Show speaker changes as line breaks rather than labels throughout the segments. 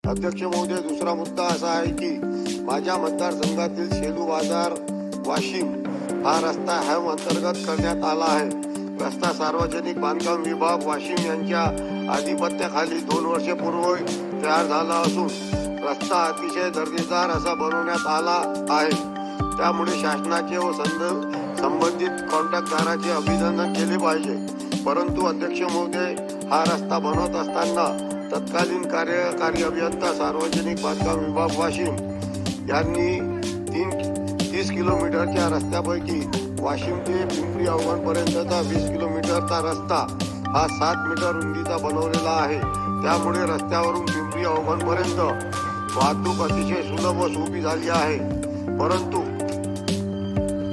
अध्यक्ष महोदय, दुसरा मुद्दा असा आहे की माझ्या मतदारसंघातील शेलू बाजार वाशिम हा रस्ता हॅम अंतर्गत करण्यात आला आहे। रस्ता सार्वजनिक बांधकाम विभाग वाशिम यांच्या आधिपत्याखाली 2 वर्षापूर्वी तयार झाला असून रस्ता अतिशय दर्जेदार असा बनवण्यात आला आहे। त्यामुळे शासनाचे व संबंधित कॉन्ट्रॅक्टदाराचे अभिनंदन केले पाहिजे। परंतु अध्यक्ष महोदय, हा रस्ता बनवत असताना तत्कालीन कार्यकारी अभियंता सार्वजनिक बांधकाम विभाग वाशिम यांनी 30 किलोमीटरच्या रस्त्यापैकी वाशिम ते पिंपरी अवघणपर्यंतचा 20 किलोमीटरचा रस्ता हा 7 मीटर रुंदीचा बनवलेला आहे। त्यामुळे रस्त्यावरून पिंपरी अवघणपर्यंत वाहतूक अतिशय सुलभ व सोपी झाली आहे। परंतु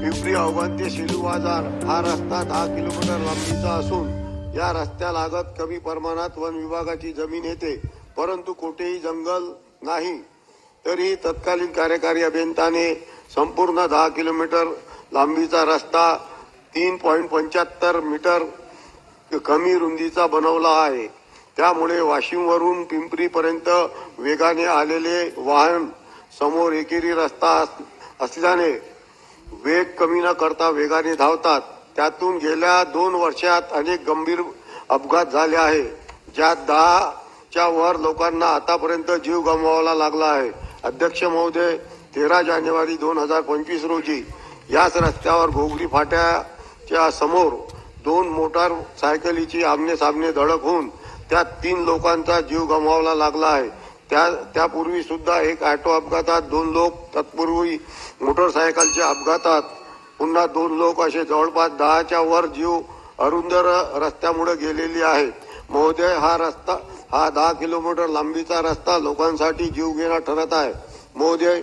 पिंपरी अवघण ते शेलू बाजार हा रस्ता 10 किलोमीटर लांबीचा असून या रस्त्यालागत कमी प्रमाणात वन विभागाची जमीन येते, परंतु कोठेही जंगल नाही। तरी तत्कालीन कार्यकारी अभियंत्याने संपूर्ण 10 किलोमीटर लांबीचा रस्ता 3.75 मीटर कमी रुंदीचा बनवला आहे। त्यामुळे वाशिमवरून पिंपरीपर्यंत वेगाने आलेले वाहन समोर एकेरी रस्ता असल्याने वेग कमी न करता वेगाने धावतात। त्यातून गेल्या 2 वर्षात अनेक गंभीर अपघात झाले आहे, ज्यात 10च्या वर लोकांना आतापर्यंत जीव गमवावा लागला आहे। अध्यक्ष महोदय, 13 जानेवारी 2025 रोजी याच रस्त्यावर घोगरी फाट्याच्या समोर 2 मोटार सायकलीची आमने सामने धडक होऊन त्यात 3 लोकांचा जीव गमवावा लागला आहे। त्यापूर्वी सुद्धा एक ऑटो अपघातात 2 लोक, तत्पूर्वी मोटरसायकलच्या अपघातात पुन्हा 2 लोक, असे जवळपास 10च्या वर जीव अरुंद रस्त्यामुळे गेलेली आहे। महोदय, हा 10 किलोमीटर लांबीचा रस्ता लोकांसाठी जीवघेणा ठरत आहे। महोदय,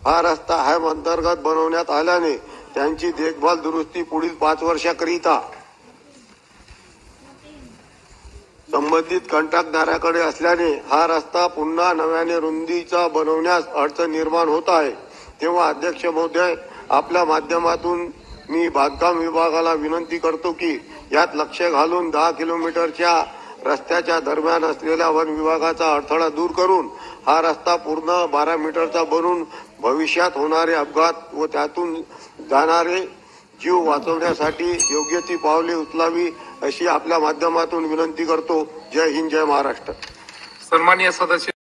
हा रस्ता हॅम अंतर्गत बनवण्यात आल्याने त्यांची देखभाल दुरुस्ती पुढील 5 वर्षाकरिता संबंधित कंत्राटदाराकडे असल्याने हा रस्ता पुन्हा नव्याने रुंदीचा बनवण्यास अडचण निर्माण होत आहे। तेव्हा अध्यक्ष महोदय, आपल्या माध्यमातून मी बांधकाम विभागाला विनंती करतो की यात लक्ष घालून 10 किलोमीटरच्या रस्त्याच्या दरम्यान असलेल्या वन विभागाचा अडथळा दूर करून हा रस्ता पूर्ण 12 मीटरचा बनवून भविष्यात होणारे अपघात व त्यातून जाणारे जीव वाचवण्यासाठी योग्य ती पावले उचलावी अशी आपल्या माध्यमातून विनंती करतो। जय हिंद, जय महाराष्ट्र।
सन्माननीय सदस्य